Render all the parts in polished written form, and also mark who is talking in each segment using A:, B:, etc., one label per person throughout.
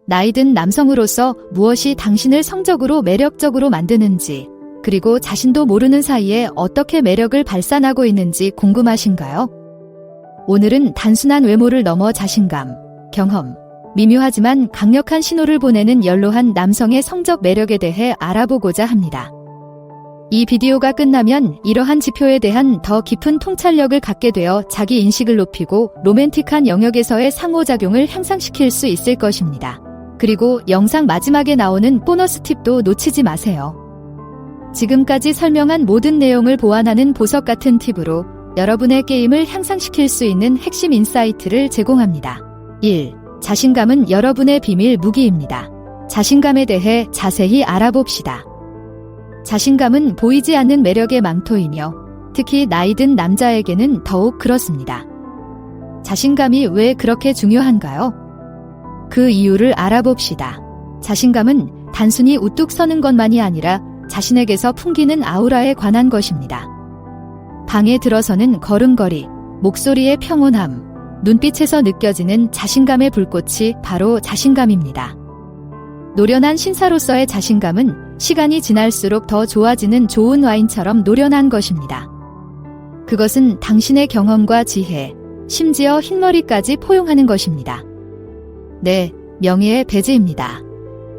A: 나이 든 남성으로서 무엇이 당신을 성적으로 매력적으로 만드는지, 그리고 자신도 모르는 사이에 어떻게 매력을 발산하고 있는지 궁금하신가요? 오늘은 단순한 외모를 넘어 자신감, 경험, 미묘하지만 강력한 신호를 보내는 연로한 남성의 성적 매력에 대해 알아보고자 합니다. 이 비디오가 끝나면 이러한 지표에 대한 더 깊은 통찰력을 갖게 되어 자기 인식을 높이고 로맨틱한 영역에서의 상호작용을 향상시킬 수 있을 것입니다. 그리고 영상 마지막에 나오는 보너스 팁도 놓치지 마세요. 지금까지 설명한 모든 내용을 보완하는 보석 같은 팁으로 여러분의 게임을 향상시킬 수 있는 핵심 인사이트를 제공합니다. 1. 자신감은 여러분의 비밀 무기입니다. 자신감에 대해 자세히 알아봅시다. 자신감은 보이지 않는 매력의 망토이며 특히 나이 든 남자에게는 더욱 그렇습니다. 자신감이 왜 그렇게 중요한가요? 그 이유를 알아봅시다. 자신감은 단순히 우뚝 서는 것만이 아니라 자신에게서 풍기는 아우라에 관한 것입니다. 방에 들어서는 걸음걸이, 목소리의 평온함, 눈빛에서 느껴지는 자신감의 불꽃이 바로 자신감입니다. 노련한 신사로서의 자신감은 시간이 지날수록 더 좋아지는 좋은 와인처럼 노련한 것입니다. 그것은 당신의 경험과 지혜, 심지어 흰머리까지 포용하는 것입니다. 네, 명예의 배제입니다.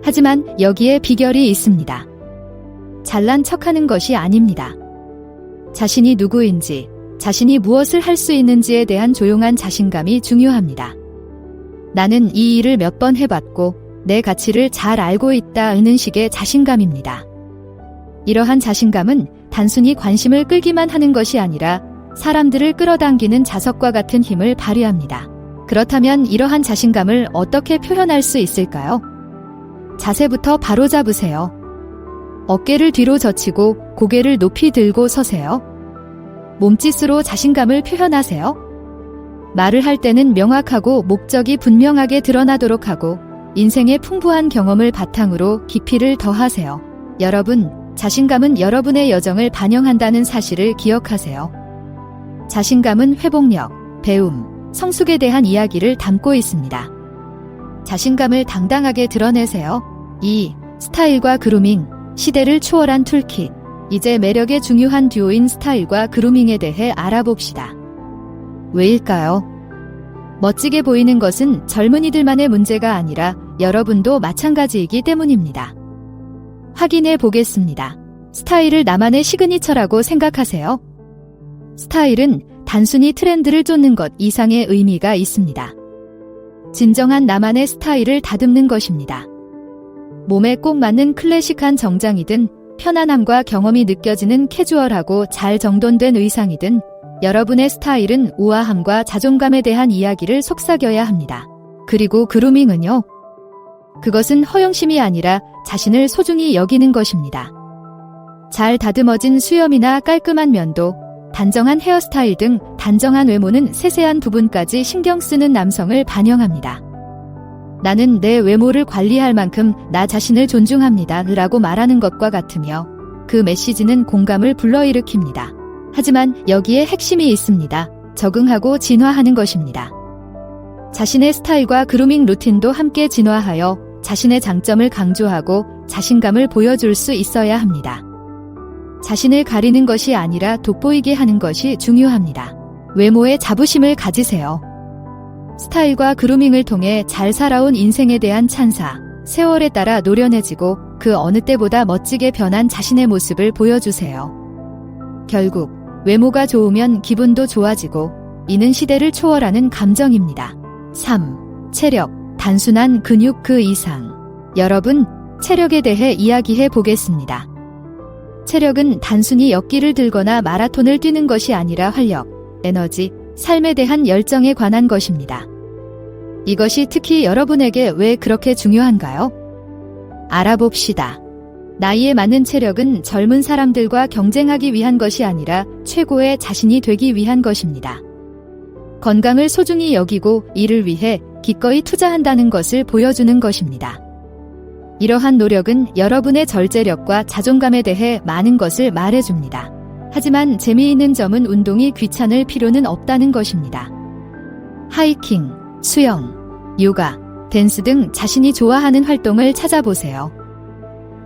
A: 하지만 여기에 비결이 있습니다. 잘난 척하는 것이 아닙니다. 자신이 누구인지, 자신이 무엇을 할 수 있는지에 대한 조용한 자신감이 중요합니다. 나는 이 일을 몇 번 해봤고 내 가치를 잘 알고 있다는 식의 자신감입니다. 이러한 자신감은 단순히 관심을 끌기만 하는 것이 아니라 사람들을 끌어당기는 자석과 같은 힘을 발휘합니다. 그렇다면 이러한 자신감을 어떻게 표현할 수 있을까요? 자세부터 바로 잡으세요. 어깨를 뒤로 젖히고 고개를 높이 들고 서세요. 몸짓으로 자신감을 표현하세요. 말을 할 때는 명확하고 목적이 분명하게 드러나도록 하고 인생의 풍부한 경험을 바탕으로 깊이를 더하세요. 여러분, 자신감은 여러분의 여정을 반영한다는 사실을 기억하세요. 자신감은 회복력, 배움, 성숙에 대한 이야기를 담고 있습니다. 자신감을 당당하게 드러내세요. 2. 스타일과 그루밍, 시대를 초월한 툴킷. 이제 매력의 중요한 듀오인 스타일과 그루밍에 대해 알아봅시다. 왜일까요? 멋지게 보이는 것은 젊은이들만의 문제가 아니라 여러분도 마찬가지이기 때문입니다. 확인해 보겠습니다. 스타일을 나만의 시그니처라고 생각하세요? 스타일은 단순히 트렌드를 쫓는 것 이상의 의미가 있습니다. 진정한 나만의 스타일을 다듬는 것입니다. 몸에 꼭 맞는 클래식한 정장이든 편안함과 경험이 느껴지는 캐주얼하고 잘 정돈된 의상이든 여러분의 스타일은 우아함과 자존감에 대한 이야기를 속삭여야 합니다. 그리고 그루밍은요? 그것은 허영심이 아니라 자신을 소중히 여기는 것입니다. 잘 다듬어진 수염이나 깔끔한 면도, 단정한 헤어스타일 등 단정한 외모는 세세한 부분까지 신경 쓰는 남성을 반영합니다. 나는 내 외모를 관리할 만큼 나 자신을 존중합니다 라고 말하는 것과 같으며 그 메시지는 공감을 불러일으킵니다. 하지만 여기에 핵심이 있습니다. 적응하고 진화하는 것입니다. 자신의 스타일과 그루밍 루틴도 함께 진화하여 자신의 장점을 강조하고 자신감을 보여줄 수 있어야 합니다. 자신을 가리는 것이 아니라 돋보이게 하는 것이 중요합니다. 외모에 자부심을 가지세요. 스타일과 그루밍을 통해 잘 살아온 인생에 대한 찬사, 세월에 따라 노련해지고 그 어느 때보다 멋지게 변한 자신의 모습을 보여주세요. 결국 외모가 좋으면 기분도 좋아지고 이는 시대를 초월하는 감정입니다. 3. 체력, 단순한 근육 그 이상. 여러분, 체력에 대해 이야기해 보겠습니다. 체력은 단순히 역기를 들거나 마라톤을 뛰는 것이 아니라 활력, 에너지, 삶에 대한 열정에 관한 것입니다. 이것이 특히 여러분에게 왜 그렇게 중요한가요? 알아봅시다. 나이에 맞는 체력은 젊은 사람들과 경쟁하기 위한 것이 아니라 최고의 자신이 되기 위한 것입니다. 건강을 소중히 여기고 이를 위해 기꺼이 투자한다는 것을 보여주는 것입니다. 이러한 노력은 여러분의 절제력과 자존감에 대해 많은 것을 말해줍니다. 하지만 재미있는 점은 운동이 귀찮을 필요는 없다는 것입니다. 하이킹, 수영, 요가, 댄스 등 자신이 좋아하는 활동을 찾아보세요.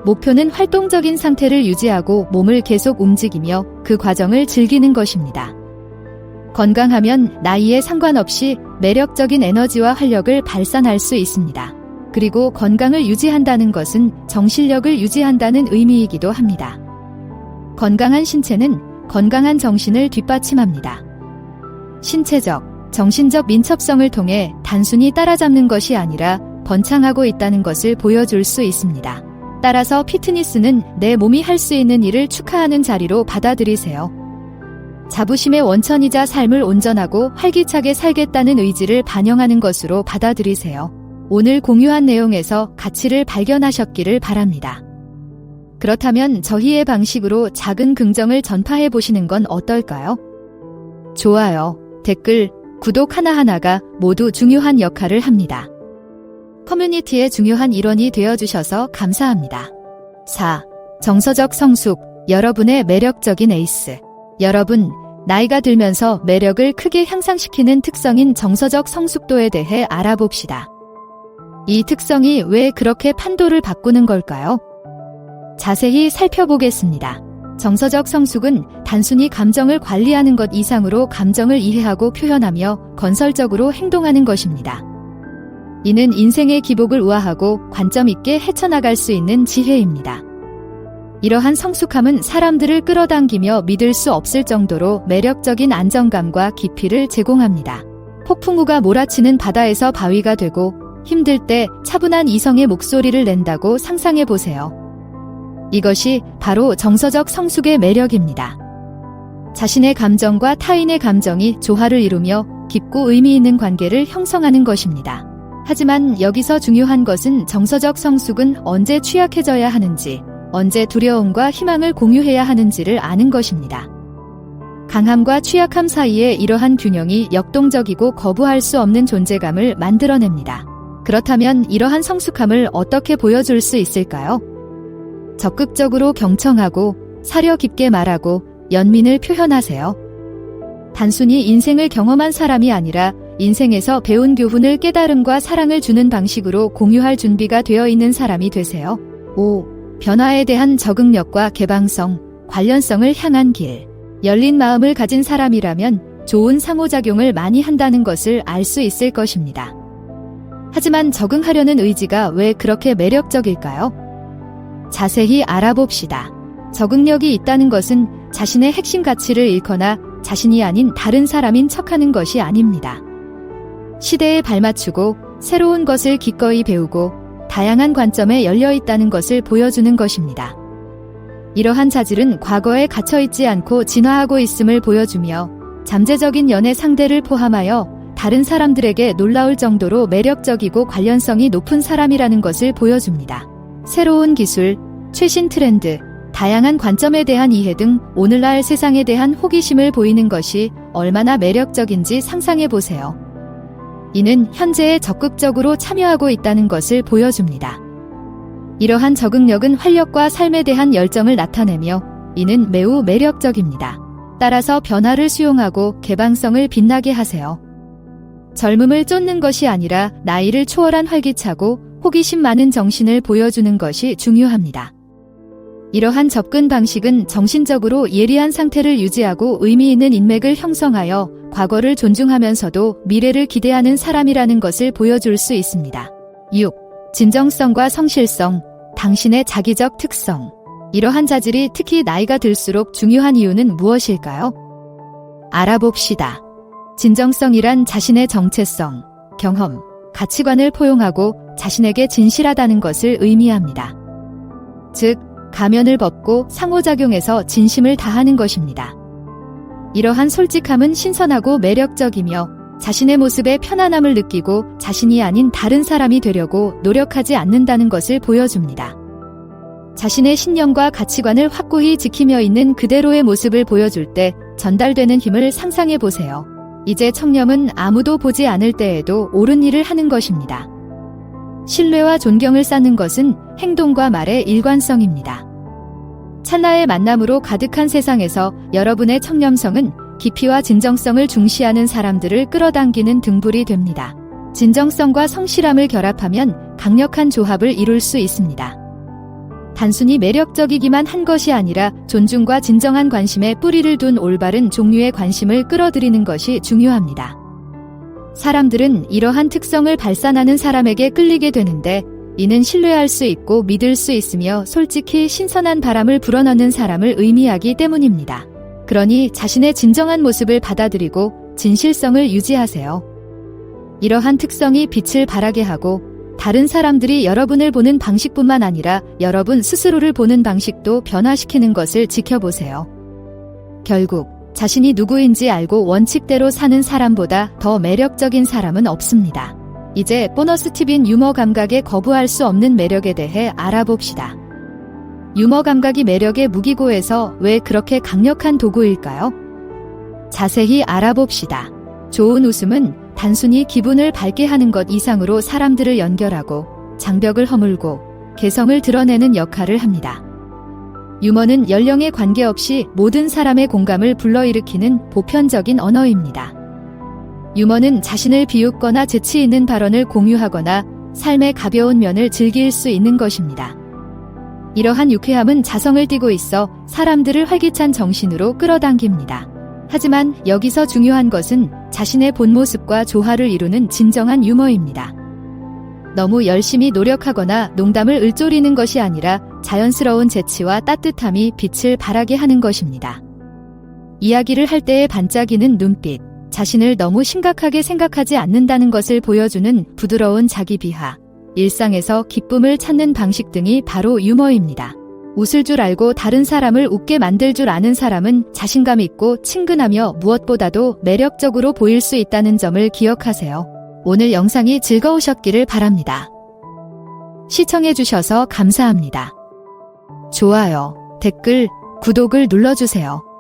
A: 목표는 활동적인 상태를 유지하고 몸을 계속 움직이며 그 과정을 즐기는 것입니다. 건강하면 나이에 상관없이 매력적인 에너지와 활력을 발산할 수 있습니다. 그리고 건강을 유지한다는 것은 정신력을 유지한다는 의미이기도 합니다. 건강한 신체는 건강한 정신을 뒷받침합니다. 신체적, 정신적 민첩성을 통해 단순히 따라잡는 것이 아니라 번창하고 있다는 것을 보여줄 수 있습니다. 따라서 피트니스는 내 몸이 할 수 있는 일을 축하하는 자리로 받아들이세요. 자부심의 원천이자 삶을 온전하고 활기차게 살겠다는 의지를 반영하는 것으로 받아들이세요. 오늘 공유한 내용에서 가치를 발견하셨기를 바랍니다. 그렇다면 저희의 방식으로 작은 긍정을 전파해 보시는 건 어떨까요? 좋아요, 댓글, 구독 하나하나가 모두 중요한 역할을 합니다. 커뮤니티의 중요한 일원이 되어주셔서 감사합니다. 4. 정서적 성숙, 여러분의 매력적인 에이스. 여러분, 나이가 들면서 매력을 크게 향상시키는 특성인 정서적 성숙도에 대해 알아봅시다. 이 특성이 왜 그렇게 판도를 바꾸는 걸까요? 자세히 살펴보겠습니다. 정서적 성숙은 단순히 감정을 관리하는 것 이상으로 감정을 이해하고 표현하며 건설적으로 행동하는 것입니다. 이는 인생의 기복을 우아하고 관점 있게 헤쳐나갈 수 있는 지혜입니다. 이러한 성숙함은 사람들을 끌어당기며 믿을 수 없을 정도로 매력적인 안정감과 깊이를 제공합니다. 폭풍우가 몰아치는 바다에서 바위가 되고 힘들 때 차분한 이성의 목소리를 낸다고 상상해 보세요. 이것이 바로 정서적 성숙의 매력입니다. 자신의 감정과 타인의 감정이 조화를 이루며 깊고 의미 있는 관계를 형성하는 것입니다. 하지만 여기서 중요한 것은 정서적 성숙은 언제 취약해져야 하는지, 언제 두려움과 희망을 공유해야 하는지를 아는 것입니다. 강함과 취약함 사이에 이러한 균형이 역동적이고 거부할 수 없는 존재감을 만들어냅니다. 그렇다면 이러한 성숙함을 어떻게 보여줄 수 있을까요? 적극적으로 경청하고 사려 깊게 말하고 연민을 표현하세요. 단순히 인생을 경험한 사람이 아니라 인생에서 배운 교훈을 깨달음과 사랑을 주는 방식으로 공유할 준비가 되어 있는 사람이 되세요. 5. 변화에 대한 적응력과 개방성, 관련성을 향한 길. 열린 마음을 가진 사람이라면 좋은 상호작용을 많이 한다는 것을 알 수 있을 것입니다. 하지만 적응하려는 의지가 왜 그렇게 매력적일까요? 자세히 알아봅시다. 적응력이 있다는 것은 자신의 핵심 가치를 잃거나 자신이 아닌 다른 사람인 척하는 것이 아닙니다. 시대에 발맞추고 새로운 것을 기꺼이 배우고 다양한 관점에 열려 있다는 것을 보여주는 것입니다. 이러한 자질은 과거에 갇혀있지 않고 진화하고 있음을 보여주며 잠재적인 연애 상대를 포함하여 다른 사람들에게 놀라울 정도로 매력적이고 관련성이 높은 사람이라는 것을 보여줍니다. 새로운 기술, 최신 트렌드, 다양한 관점에 대한 이해 등 오늘날 세상에 대한 호기심을 보이는 것이 얼마나 매력적인지 상상해 보세요. 이는 현재에 적극적으로 참여하고 있다는 것을 보여줍니다. 이러한 적응력은 활력과 삶에 대한 열정을 나타내며 이는 매우 매력적입니다. 따라서 변화를 수용하고 개방성을 빛나게 하세요. 젊음을 쫓는 것이 아니라 나이를 초월한 활기차고 호기심 많은 정신을 보여주는 것이 중요합니다. 이러한 접근 방식은 정신적으로 예리한 상태를 유지하고 의미 있는 인맥을 형성하여 과거를 존중하면서도 미래를 기대하는 사람이라는 것을 보여줄 수 있습니다. 6. 진정성과 성실성, 당신의 자기적 특성. 이러한 자질이 특히 나이가 들수록 중요한 이유는 무엇일까요? 알아봅시다. 진정성이란 자신의 정체성, 경험, 가치관을 포용하고 자신에게 진실하다는 것을 의미합니다. 즉, 가면을 벗고 상호작용에서 진심을 다하는 것입니다. 이러한 솔직함은 신선하고 매력적이며 자신의 모습에 편안함을 느끼고 자신이 아닌 다른 사람이 되려고 노력하지 않는다는 것을 보여줍니다. 자신의 신념과 가치관을 확고히 지키며 있는 그대로의 모습을 보여줄 때 전달되는 힘을 상상해 보세요. 이제 청렴은 아무도 보지 않을 때에도 옳은 일을 하는 것입니다. 신뢰와 존경을 쌓는 것은 행동과 말의 일관성입니다. 찰나의 만남으로 가득한 세상에서 여러분의 청렴성은 깊이와 진정성을 중시하는 사람들을 끌어당기는 등불이 됩니다. 진정성과 성실함을 결합하면 강력한 조합을 이룰 수 있습니다. 단순히 매력적이기만 한 것이 아니라 존중과 진정한 관심에 뿌리를 둔 올바른 종류의 관심을 끌어들이는 것이 중요합니다. 사람들은 이러한 특성을 발산하는 사람에게 끌리게 되는데, 이는 신뢰할 수 있고 믿을 수 있으며 솔직히 신선한 바람을 불어넣는 사람을 의미하기 때문입니다. 그러니 자신의 진정한 모습을 받아들이고 진실성을 유지하세요. 이러한 특성이 빛을 발하게 하고 다른 사람들이 여러분을 보는 방식뿐만 아니라 여러분 스스로를 보는 방식도 변화시키는 것을 지켜보세요. 결국 자신이 누구인지 알고 원칙대로 사는 사람보다 더 매력적인 사람은 없습니다. 이제 보너스 팁인 유머 감각에 거부할 수 없는 매력에 대해 알아봅시다. 유머 감각이 매력의 무기고에서 왜 그렇게 강력한 도구일까요? 자세히 알아봅시다. 좋은 웃음은 단순히 기분을 밝게 하는 것 이상으로 사람들을 연결하고 장벽을 허물고 개성을 드러내는 역할을 합니다. 유머는 연령에 관계없이 모든 사람의 공감을 불러일으키는 보편적인 언어입니다. 유머는 자신을 비웃거나 재치 있는 발언을 공유하거나 삶의 가벼운 면을 즐길 수 있는 것입니다. 이러한 유쾌함은 자성을 띠고 있어 사람들을 활기찬 정신으로 끌어당깁니다. 하지만 여기서 중요한 것은 자신의 본 모습과 조화를 이루는 진정한 유머입니다. 너무 열심히 노력하거나 농담을 을조리는 것이 아니라 자연스러운 재치와 따뜻함이 빛을 발하게 하는 것입니다. 이야기를 할 때의 반짝이는 눈빛, 자신을 너무 심각하게 생각하지 않는다는 것을 보여주는 부드러운 자기 비하, 일상에서 기쁨을 찾는 방식 등이 바로 유머입니다. 웃을 줄 알고 다른 사람을 웃게 만들 줄 아는 사람은 자신감 있고 친근하며 무엇보다도 매력적으로 보일 수 있다는 점을 기억하세요. 오늘 영상이 즐거우셨기를 바랍니다. 시청해주셔서 감사합니다. 좋아요, 댓글, 구독을 눌러주세요.